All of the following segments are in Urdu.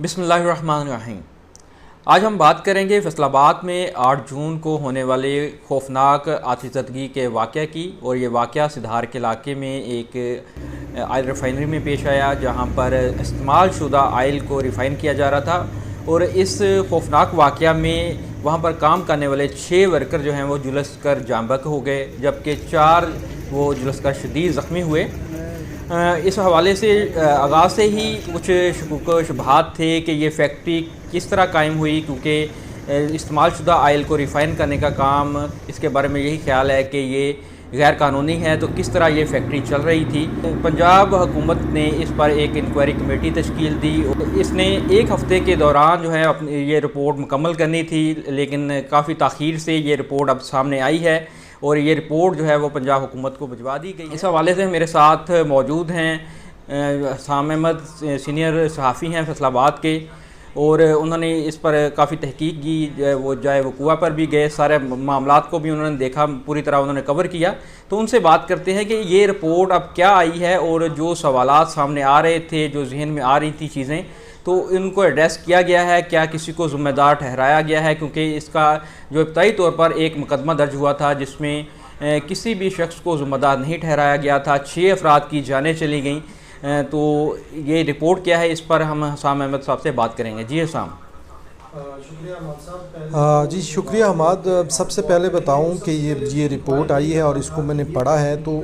بسم اللہ الرحمن الرحیم۔ آج ہم بات کریں گے فیصل آباد میں 8 جون کو ہونے والے خوفناک آتش زدگی کے واقعہ کی، اور یہ واقعہ سدھار کے علاقے میں ایک آئل ریفائنری میں پیش آیا جہاں پر استعمال شدہ آئل کو ریفائن کیا جا رہا تھا، اور اس خوفناک واقعہ میں وہاں پر کام کرنے والے 6 ورکر جو ہیں وہ جلس کر جاں بحق ہو گئے، جبکہ 4 وہ جلس کر شدید زخمی ہوئے۔ اس حوالے سے آغاز سے ہی کچھ شکوک و شبہات تھے کہ یہ فیکٹری کس طرح قائم ہوئی، کیونکہ استعمال شدہ آئل کو ریفائن کرنے کا کام، اس کے بارے میں یہی خیال ہے کہ یہ غیر قانونی ہے، تو کس طرح یہ فیکٹری چل رہی تھی۔ پنجاب حکومت نے اس پر ایک انکوائری کمیٹی تشکیل دی، اس نے 1 ہفتے کے دوران جو ہے یہ رپورٹ مکمل کرنی تھی، لیکن کافی تاخیر سے یہ رپورٹ اب سامنے آئی ہے، اور یہ رپورٹ جو ہے وہ پنجاب حکومت کو بھجوا دی گئی۔ اس حوالے سے میرے ساتھ موجود ہیں حسام احمد، سینئر صحافی ہیں فیصل آباد کے، اور انہوں نے اس پر کافی تحقیق کی، وہ جائے وقوع پر بھی گئے، سارے معاملات کو بھی انہوں نے دیکھا، پوری طرح انہوں نے کور کیا۔ تو ان سے بات کرتے ہیں کہ یہ رپورٹ اب کیا آئی ہے، اور جو سوالات سامنے آ رہے تھے، جو ذہن میں آ رہی تھی چیزیں، تو ان کو ایڈریس کیا گیا ہے، کیا کسی کو ذمہ دار ٹھہرایا گیا ہے، کیونکہ اس کا جو ابتدائی طور پر ایک مقدمہ درج ہوا تھا جس میں کسی بھی شخص کو ذمہ دار نہیں ٹھہرایا گیا تھا، 6 افراد کی جانیں چلی گئیں۔ تو یہ رپورٹ کیا ہے، اس پر ہم حسام احمد صاحب سے بات کریں گے۔ جی حسام۔ شکریہ حماد صاحب۔ جی شکریہ حماد۔ سب سے پہلے بتاؤں کہ یہ رپورٹ آئی ہے اور اس کو میں نے پڑھا ہے، تو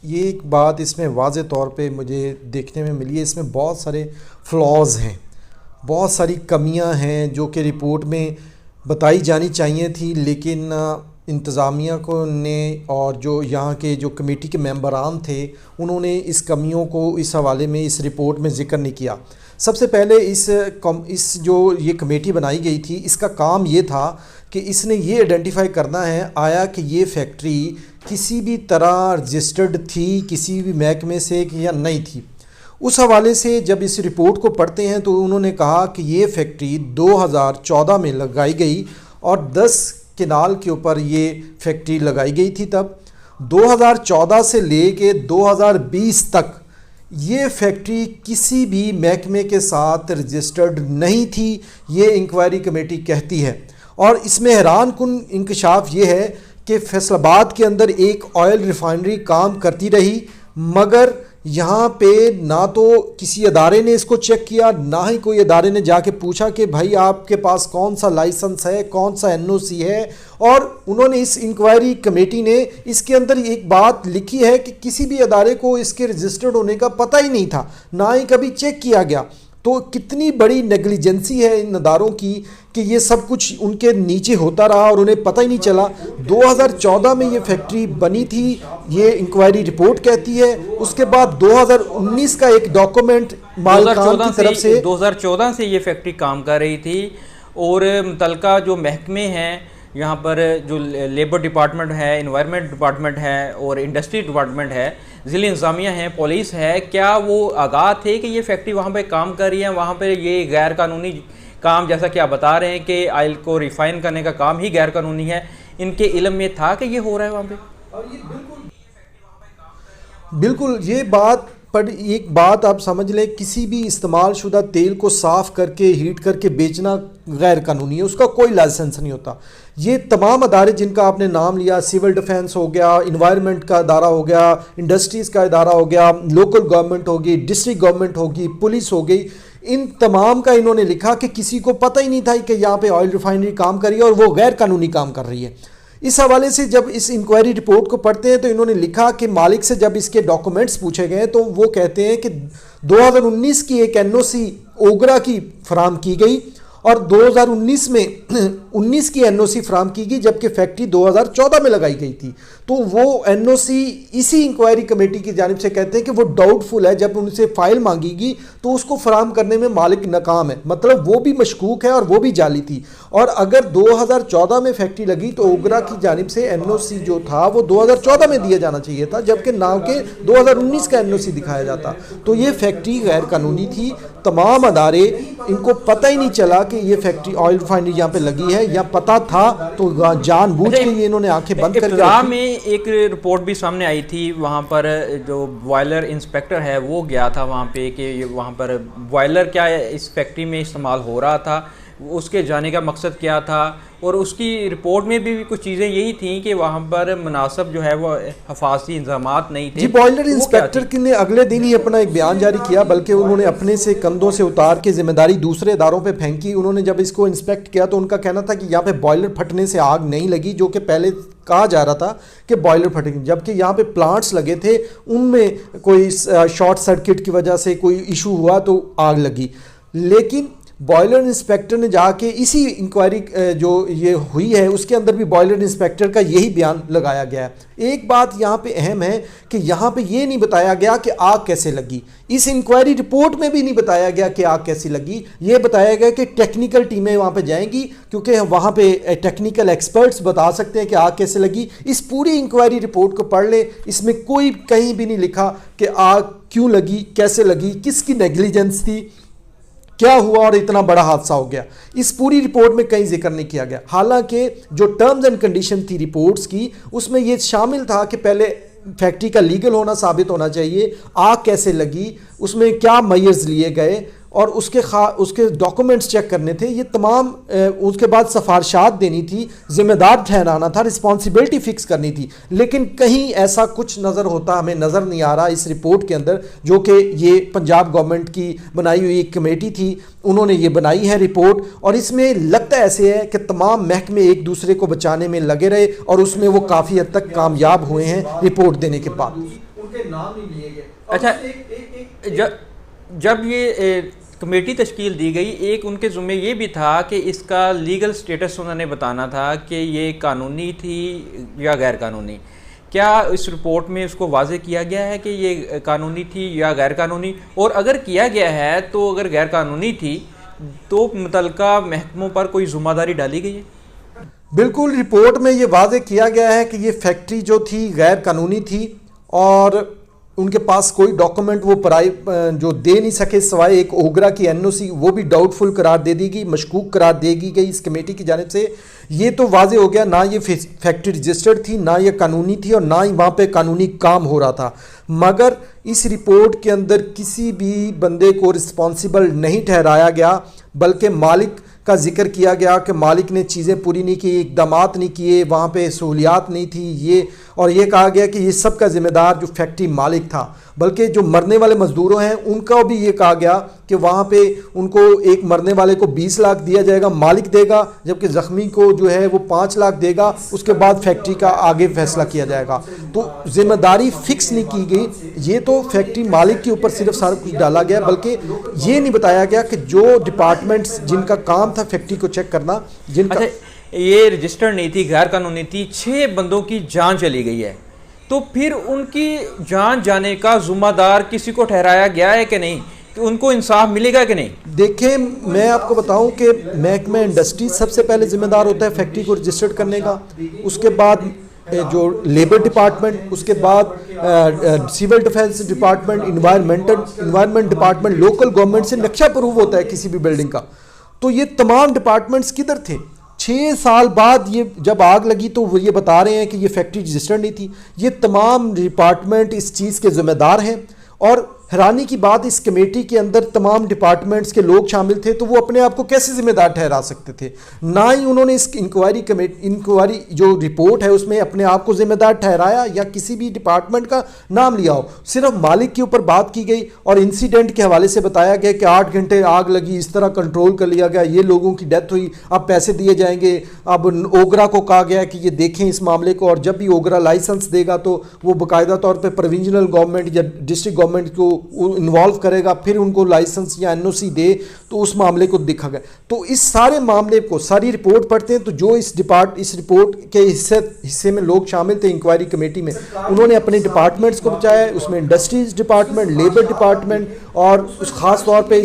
یہ ایک بات اس میں واضح طور پہ مجھے دیکھنے میں ملی ہے، اس میں بہت سارے فلاز ہیں، بہت ساری کمیاں ہیں جو کہ رپورٹ میں بتائی جانی چاہیے تھی، لیکن انتظامیہ کو نے اور جو یہاں کے جو کمیٹی کے ممبران تھے انہوں نے اس کمیوں کو اس حوالے میں اس رپورٹ میں ذکر نہیں کیا۔ سب سے پہلے اس جو یہ کمیٹی بنائی گئی تھی، اس کا کام یہ تھا کہ اس نے یہ آئیڈینٹیفائی کرنا ہے آیا کہ یہ فیکٹری کسی بھی طرح رجسٹرڈ تھی کسی بھی محکمے سے یا نہیں تھی۔ اس حوالے سے جب اس رپورٹ کو پڑھتے ہیں تو انہوں نے کہا کہ یہ فیکٹری 2014 میں لگائی گئی، اور 10 کنال کے اوپر یہ فیکٹری لگائی گئی تھی۔ تب 2014 سے لے کے 2020 تک یہ فیکٹری کسی بھی محکمے کے ساتھ رجسٹرڈ نہیں تھی، یہ انکوائری کمیٹی کہتی ہے۔ اور اس میں حیران کن انکشاف یہ ہے کہ فیصل آباد کے اندر ایک آئل ریفائنری کام کرتی رہی، مگر یہاں پہ نہ تو کسی ادارے نے اس کو چیک کیا، نہ ہی کوئی ادارے نے جا کے پوچھا کہ بھائی آپ کے پاس کون سا لائسنس ہے، کون سا NOC ہے۔ اور انہوں نے اس انکوائری کمیٹی نے اس کے اندر ایک بات لکھی ہے کہ کسی بھی ادارے کو اس کے رجسٹرڈ ہونے کا پتہ ہی نہیں تھا، نہ ہی کبھی چیک کیا گیا۔ تو کتنی بڑی نیگلیجنسی ہے ان اداروں کی کہ یہ سب کچھ ان کے نیچے ہوتا رہا اور انہیں پتہ ہی نہیں چلا۔ 2014 میں یہ فیکٹری بنی تھی، یہ انکوائری رپورٹ کہتی ہے۔ اس کے بعد 2019 کا ایک ڈاکومنٹ مالکان کی طرف سے 2014 سے یہ فیکٹری کام کر رہی تھی، اور متعلقہ جو محکمے ہیں یہاں پر، جو لیبر ڈپارٹمنٹ ہے، انوائرمنٹ ڈپارٹمنٹ ہے، اور انڈسٹری ڈپارٹمنٹ ہے، ضلعی انتظامیہ ہے، پولیس ہے، کیا وہ آگاہ تھے کہ یہ فیکٹری وہاں پہ کام کر رہی ہے، وہاں پہ یہ غیر قانونی کام، جیسا کہ آپ بتا رہے ہیں کہ آئل کو ریفائن کرنے کا کام ہی غیر قانونی ہے، ان کے علم میں تھا کہ یہ ہو رہا ہے وہاں پہ؟ بالکل یہ بات پر ایک بات آپ سمجھ لیں، کسی بھی استعمال شدہ تیل کو صاف کر کے ہیٹ کر کے بیچنا غیر قانونی ہے، اس کا کوئی لائسنس نہیں ہوتا۔ یہ تمام ادارے جن کا آپ نے نام لیا، سول ڈیفنس ہو گیا، انوائرمنٹ کا ادارہ ہو گیا، انڈسٹریز کا ادارہ ہو گیا، لوکل گورنمنٹ ہوگی، ڈسٹرکٹ گورنمنٹ ہوگی، پولیس ہو گئی، ان تمام کا انہوں نے لکھا کہ کسی کو پتہ ہی نہیں تھا کہ یہاں پہ آئل ریفائنری کام کر رہی ہے اور وہ غیر قانونی کام کر رہی ہے۔ اس حوالے سے جب اس انکوائری رپورٹ کو پڑھتے ہیں تو انہوں نے لکھا کہ مالک سے جب اس کے ڈاکومنٹس پوچھے گئے تو وہ کہتے ہیں کہ 2019 کی ایک NOC اوگرا کی فراہم کی گئی، اور 2019 میں 19 کی NOC فراہم کی گئی، جبکہ فیکٹری 2014 میں لگائی گئی تھی۔ تو وہ NOC اسی انکوائری کمیٹی کی جانب سے کہتے ہیں کہ وہ ڈاؤٹ فل ہے، جب ان سے فائل مانگی گئی تو اس کو فراہم کرنے میں مالک ناکام ہے، مطلب وہ بھی مشکوک ہے اور وہ بھی جعلی تھی۔ اور اگر 2014 میں فیکٹری لگی تو اوگرا کی جانب سے NOC جو تھا وہ 2014 میں دیا جانا چاہیے تھا، جبکہ نہ کہ 2019 کا NOC دکھایا جاتا۔ تو یہ فیکٹری غیر قانونی تھی۔ تمام ادارے ان کو پتہ ہی نہیں چلا کہ یہ فیکٹری آئل ریفائنری یہاں پہ لگی ہے، یا پتہ تھا تو جان بوجھ کے یہ انہوں نے آنکھیں بند کر کے ابتدا میں ایک رپورٹ بھی سامنے آئی تھی، وہاں پر جو بوائلر انسپیکٹر ہے وہ گیا تھا وہاں پہ کہ وہاں پر بوائلر کیا اس فیکٹری میں استعمال ہو رہا تھا، اس کے جانے کا مقصد کیا تھا، اور اس کی رپورٹ میں بھی کچھ چیزیں یہی تھیں کہ وہاں پر مناسب جو ہے وہ حفاظتی انتظامات نہیں تھے۔ جی بوائلر انسپیکٹر نے اگلے دن ہی اپنا ایک بیان جاری کیا، بلکہ انہوں نے اپنے سے کندھوں سے اتار کے ذمہ داری دوسرے اداروں پہ پھینکی۔ انہوں نے جب اس کو انسپیکٹ کیا تو ان کا کہنا تھا کہ یہاں پہ بوائلر پھٹنے سے آگ نہیں لگی، جو کہ پہلے کہا جا رہا تھا کہ بوائلر پھٹے گی، جبکہ یہاں پہ پلانٹس لگے تھے، ان میں کوئی شارٹ سرکٹ کی وجہ سے کوئی ایشو ہوا تو آگ لگی۔ لیکن بوائلر انسپیکٹر نے جا کے اسی انکوائری جو یہ ہوئی ہے اس کے اندر بھی بوائلر انسپیکٹر کا یہی بیان لگایا گیا ہے۔ ایک بات یہاں پہ اہم ہے کہ یہاں پہ یہ نہیں بتایا گیا کہ آگ کیسے لگی، اس انکوائری رپورٹ میں بھی نہیں بتایا گیا کہ آگ کیسے لگی، یہ بتایا گیا کہ ٹیکنیکل ٹیمیں وہاں پہ جائیں گی کیونکہ وہاں پہ ٹیکنیکل ایکسپرٹس بتا سکتے ہیں کہ آگ کیسے لگی۔ اس پوری انکوائری رپورٹ کو پڑھ لیں، اس میں کوئی کہیں بھی نہیں لکھا کہ آگ کیوں لگی، کیسے لگی، کس کی نیگلیجنس تھی، کیا ہوا اور اتنا بڑا حادثہ ہو گیا، اس پوری رپورٹ میں کہیں ذکر نہیں کیا گیا۔ حالانکہ جو ٹرمز اینڈ کنڈیشن تھی رپورٹس کی، اس میں یہ شامل تھا کہ پہلے فیکٹری کا لیگل ہونا ثابت ہونا چاہیے، آگ کیسے لگی، اس میں کیا میئرز لیے گئے، اور اس کے ڈاکومنٹس چیک کرنے تھے، یہ تمام، اس کے بعد سفارشات دینی تھی، ذمہ دار ٹھہرانا تھا، رسپانسبلٹی فکس کرنی تھی۔ لیکن کہیں ایسا کچھ نظر ہوتا ہمیں نظر نہیں آ رہا اس رپورٹ کے اندر، جو کہ یہ پنجاب گورنمنٹ کی بنائی ہوئی ایک کمیٹی تھی، انہوں نے یہ بنائی ہے رپورٹ، اور اس میں لگتا ایسے ہے کہ تمام محکمے ایک دوسرے کو بچانے میں لگے رہے، اور اس میں وہ کافی حد تک کامیاب ہوئے ہیں رپورٹ دینے کے بعد۔ ان کے نام نہیں لیے گئے۔ اچھا، جب یہ کمیٹی تشکیل دی گئی، ایک ان کے ذمہ یہ بھی تھا کہ اس کا لیگل سٹیٹس انہوں نے بتانا تھا کہ یہ قانونی تھی یا غیر قانونی۔ کیا اس رپورٹ میں اس کو واضح کیا گیا ہے کہ یہ قانونی تھی یا غیر قانونی؟ اور اگر کیا گیا ہے تو اگر غیر قانونی تھی تو متعلقہ محکموں پر کوئی ذمہ داری ڈالی گئی ہے؟ بالکل، رپورٹ میں یہ واضح کیا گیا ہے کہ یہ فیکٹری جو تھی غیر قانونی تھی، اور ان کے پاس کوئی ڈاکومنٹ وہ جو دے نہیں سکے سوائے ایک اوگرا کی این او سی، وہ بھی ڈاؤٹ فل قرار دے دی گئی، مشکوک قرار دے دی گئی اس کمیٹی کی جانب سے۔ یہ تو واضح ہو گیا نہ یہ فیکٹری رجسٹرڈ تھی، نہ یہ قانونی تھی، اور نہ ہی وہاں پہ قانونی کام ہو رہا تھا۔ مگر اس رپورٹ کے اندر کسی بھی بندے کو رسپانسیبل نہیں ٹھہرایا گیا، بلکہ مالک کا ذکر کیا گیا کہ مالک نے چیزیں پوری نہیں کی، اقدامات نہیں کیے، وہاں پہ سہولیات نہیں تھی، اور یہ کہا گیا کہ یہ سب کا ذمہ دار جو فیکٹری مالک تھا۔ بلکہ جو مرنے والے مزدوروں ہیں ان کا بھی یہ کہا گیا کہ وہاں پہ ان کو ایک مرنے والے کو 20 لاکھ دیا جائے گا، مالک دے گا، جبکہ زخمی کو جو ہے وہ 5 لاکھ دے گا، اس کے بعد فیکٹری کا آگے فیصلہ کیا جائے گا۔ تو ذمہ داری فکس نہیں کی گئی، یہ تو فیکٹری مالک کے اوپر صرف سارا کچھ ڈالا گیا، بلکہ یہ نہیں بتایا گیا کہ جو ڈپارٹمنٹس جن کا کام تھا فیکٹری کو چیک کرنا، جن کا یہ رجسٹرڈ نہیں تھی، غیر قانونی تھی، 6 بندوں کی جان چلی گئی ہے، تو پھر ان کی جان جانے کا ذمہ دار کسی کو ٹھہرایا گیا ہے کہ نہیں؟ کہ ان کو انصاف ملے گا کہ نہیں؟ دیکھیں، میں آپ کو بتاؤں کہ محکمہ انڈسٹری سب سے پہلے ذمہ دار ہوتا ہے فیکٹری کو رجسٹرڈ کرنے کا، اس کے بعد جو لیبر ڈپارٹمنٹ، اس کے بعد civil defence department, environment department, local government سے نقشہ اپروو ہوتا ہے کسی بھی بلڈنگ کا۔ تو یہ تمام ڈپارٹمنٹس کدھر تھے؟ 6 سال بعد یہ جب آگ لگی تو وہ یہ بتا رہے ہیں کہ یہ فیکٹری رجسٹرڈ نہیں تھی۔ یہ تمام ڈپارٹمنٹ اس چیز کے ذمہ دار ہیں، اور حیرانی کی بات اس کمیٹی کے اندر تمام ڈپارٹمنٹس کے لوگ شامل تھے، تو وہ اپنے آپ کو کیسے ذمہ دار ٹھہرا سکتے تھے؟ نہ ہی انہوں نے اس انکوائری جو رپورٹ ہے اس میں اپنے آپ کو ذمہ دار ٹھہرایا یا کسی بھی ڈپارٹمنٹ کا نام لیا ہو۔ صرف مالک کے اوپر بات کی گئی اور انسیڈنٹ کے حوالے سے بتایا گیا کہ 8 گھنٹے آگ لگی، اس طرح کنٹرول کر لیا گیا، یہ لوگوں کی ڈیتھ ہوئی، اب پیسے دیے جائیں گے۔ اب اوگرا کو کہا گیا کہ یہ دیکھیں اس معاملے کو، اور جب بھی اوگرا لائسنس دے گا تو وہ باقاعدہ طور پہ پروونشنل گورنمنٹ یا ڈسٹرکٹ گورنمنٹ کو انوالو کرے گا، پھر ان کو لائسنس یا این او سی دے، تو اس معاملے کو دیکھا گیا۔ تو اس سارے معاملے کو ساری رپورٹ پڑھتے ہیں تو جو اس رپورٹ کے حصے میں لوگ شامل تھے انکوائری کمیٹی میں، انہوں نے اپنے ڈپارٹمنٹس کو بچایا، اس میں انڈسٹریز ڈپارٹمنٹ، لیبر ڈپارٹمنٹ، اور خاص طور پہ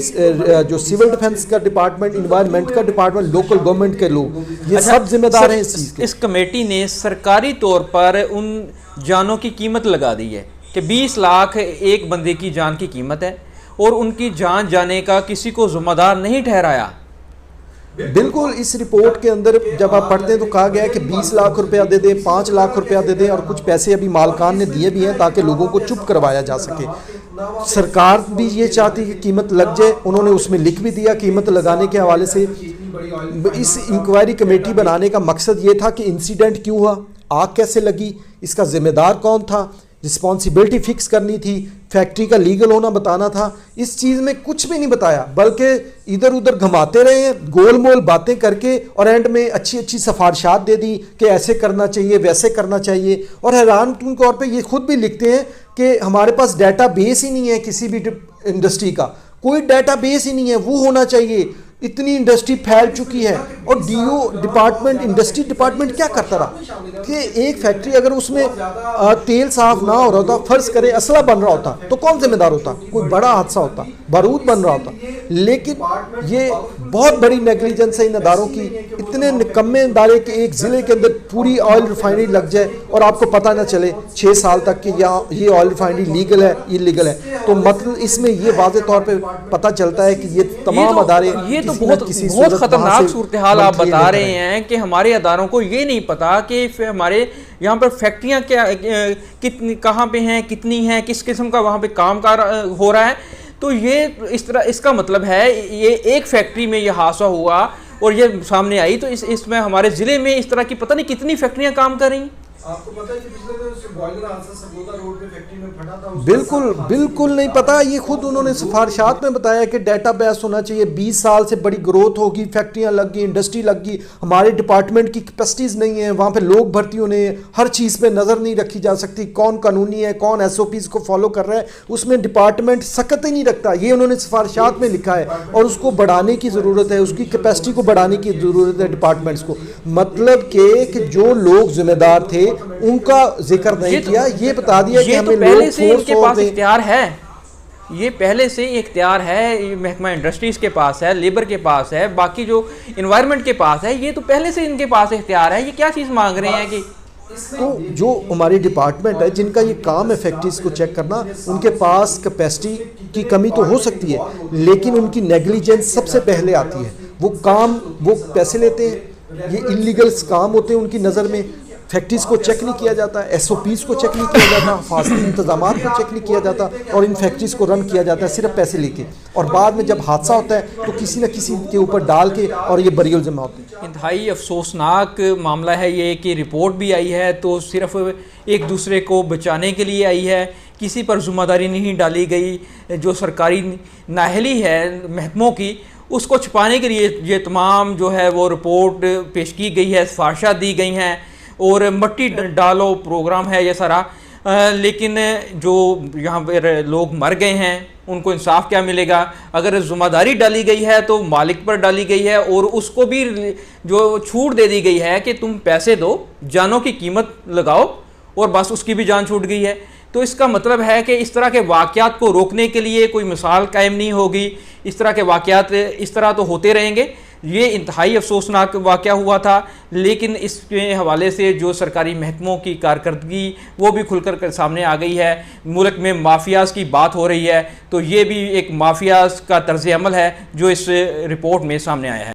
جو سول ڈیفنس کا ڈپارٹمنٹ، انوائرمنٹ کا ڈپارٹمنٹ، لوکل گورنمنٹ کے لوگ، یہ سب ذمہ دار ہیں اس چیز کے۔ اس کمیٹی نے سرکاری طور پر ان جانوں کی قیمت لگا دی ہے کہ 20 لاکھ ایک بندے کی جان کی قیمت ہے، اور ان کی جان جانے کا کسی کو ذمہ دار نہیں ٹھہرایا؟ بالکل، اس رپورٹ کے اندر جب آپ پڑھتے ہیں تو کہا گیا ہے کہ 20 لاکھ روپیہ دے دیں، 5 لاکھ روپیہ دے دیں، اور کچھ پیسے ابھی مالکان نے دیے بھی ہیں تاکہ لوگوں کو چپ کروایا جا سکے۔ سرکار بھی یہ چاہتی کہ قیمت لگ جائے، انہوں نے اس میں لکھ بھی دیا قیمت لگانے کے حوالے سے۔ اس انکوائری کمیٹی بنانے کا مقصد یہ تھا کہ انسیڈنٹ کیوں ہوا، آگ کیسے لگی، اس کا ذمہ دار کون تھا، رسپانسبلٹی فکس کرنی تھی، فیکٹری کا لیگل ہونا بتانا تھا۔ اس چیز میں کچھ بھی نہیں بتایا، بلکہ ادھر ادھر گھماتے رہے ہیں، گول مول باتیں کر کے، اور اینڈ میں اچھی اچھی سفارشات دے دی کہ ایسے کرنا چاہیے، ویسے کرنا چاہیے۔ اور حیران کن طور پہ یہ خود بھی لکھتے ہیں کہ ہمارے پاس ڈیٹا بیس ہی نہیں ہے کسی بھی انڈسٹری کا، کوئی ڈیٹا بیس ہی نہیں ہے، وہ ہونا چاہیے۔ اتنی انڈسٹری پھیل چکی ہے، اور D O department, industry department کیا کرتا رہا کہ ایک فیکٹری اگر اس میں تیل صاف نہ ہو رہا ہوتا، فرض کرے اسلحہ بن رہا ہوتا تو کون ذمہ دار ہوتا؟ کوئی بڑا حادثہ ہوتا، بارود بن رہا ہوتا۔ لیکن یہ بہت بڑی نیگلیجنس ہے ان اداروں کی، اتنے نکمے ادارے کہ ایک ضلع کے اندر پوری آئل ریفائنری لگ جائے اور آپ کو پتہ نہ چلے 6 سال تک کہ یہ آئل ریفائنری لیگل ہے اللیگل ہے۔ تو مطلب اس میں یہ واضح طور پہ پتہ چلتا ہے کہ یہ تمام ادارے بہت خطرناک صورتحال آپ بتا رہے ہیں کہ ہمارے اداروں کو یہ نہیں پتا کہ ہمارے یہاں پر فیکٹریاں کہاں پہ ہیں، کتنی ہیں، کس قسم کا وہاں پہ کام کار ہو رہا ہے۔ تو یہ اس کا مطلب ہے یہ ایک فیکٹری میں یہ حادثہ ہوا اور یہ سامنے آئی، تو اس میں ہمارے ضلع میں اس طرح کی پتہ نہیں کتنی فیکٹریاں کام کر رہی ہیں۔ آپ کو پتہ ہے کہ پچھلے دن بوائلر حادثہ سرگودا روڈ پہ فیکٹری میں پھٹا تھا، بالکل نہیں پتا۔ یہ خود انہوں نے سفارشات میں بتایا کہ ڈیٹا بیس ہونا چاہیے، 20 سال سے بڑی گروتھ ہوگی، فیکٹریاں لگ گئی، انڈسٹری لگ گئی، ہمارے ڈپارٹمنٹ کی کیپیسٹیز نہیں ہیں، وہاں پہ لوگ بھرتی ہونے ہیں، ہر چیز پہ نظر نہیں رکھی جا سکتی، کون قانونی ہے، کون ایس او پیز کو فالو کر رہا ہے، اس میں ڈپارٹمنٹ سخت ہی نہیں رکھتا۔ یہ انہوں نے سفارشات میں لکھا ہے، اور اس کو بڑھانے کی ضرورت ہے، اس کی کیپیسٹی کو بڑھانے کی ضرورت ہے ڈپارٹمنٹس کو۔ مطلب کہ جو لوگ ذمہ دار تھے ان کا ذکر نہیں کیا، یہ بتا دیا کہ ہمیں پہلے سے ان کے پاس اختیار ہے، یہ پہلے سے اختیار ہے، محکمہ انڈسٹریز کے پاس ہے، لیبر کے پاس ہے، باقی جو انوائرمنٹ کے پاس ہے، یہ تو پہلے سے ان کے پاس اختیار ہے۔ یہ کیا چیز مانگ رہے ہیں کہ تو جو ہماری ڈپارٹمنٹ ہے جن کا یہ کام ہے فیکٹریز کو چیک کرنا، ان کے پاس کیپیسٹی کی کمی تو ہو سکتی ہے، لیکن ان کی نیگلیجنس سب سے پہلے آتی ہے۔ وہ پیسے لیتے ہیں، یہ انلیگل کام ہوتے ہیں ان کی نظر میں، فیکٹریز کو چیک نہیں کیا جاتا، ایس او پیز کو چیک نہیں کیا جاتا، فاصلی انتظامات کو چیک نہیں کیا جاتا، اور ان فیکٹریز کو رن کیا جاتا ہے صرف پیسے لے کے، اور بعد میں جب حادثہ ہوتا ہے تو کسی نہ کسی کے اوپر ڈال کے، اور یہ بری الزامات ہوتے ہیں۔ انتہائی افسوسناک معاملہ ہے یہ کہ رپورٹ بھی آئی ہے تو صرف ایک دوسرے کو بچانے کے لیے آئی ہے، کسی پر ذمہ داری نہیں ڈالی گئی۔ جو سرکاری نااہلی ہے محکموں کی، اس کو چھپانے کے لیے یہ تمام جو ہے وہ رپورٹ پیش کی گئی ہے، سفارشات دی گئی ہیں، اور مٹی ڈالو پروگرام ہے یہ سارا۔ لیکن جو یہاں پر لوگ مر گئے ہیں ان کو انصاف کیا ملے گا؟ اگر ذمہ داری ڈالی گئی ہے تو مالک پر ڈالی گئی ہے، اور اس کو بھی جو چھوٹ دے دی گئی ہے کہ تم پیسے دو، جانوں کی قیمت لگاؤ، اور بس اس کی بھی جان چھوٹ گئی ہے۔ تو اس کا مطلب ہے کہ اس طرح کے واقعات کو روکنے کے لیے کوئی مثال قائم نہیں ہوگی، اس طرح کے واقعات اس طرح تو ہوتے رہیں گے۔ یہ انتہائی افسوسناک واقعہ ہوا تھا، لیکن اس کے حوالے سے جو سرکاری محکموں کی کارکردگی وہ بھی کھل کر سامنے آ گئی ہے۔ ملک میں مافیاز کی بات ہو رہی ہے، تو یہ بھی ایک مافیاز کا طرز عمل ہے جو اس رپورٹ میں سامنے آیا ہے۔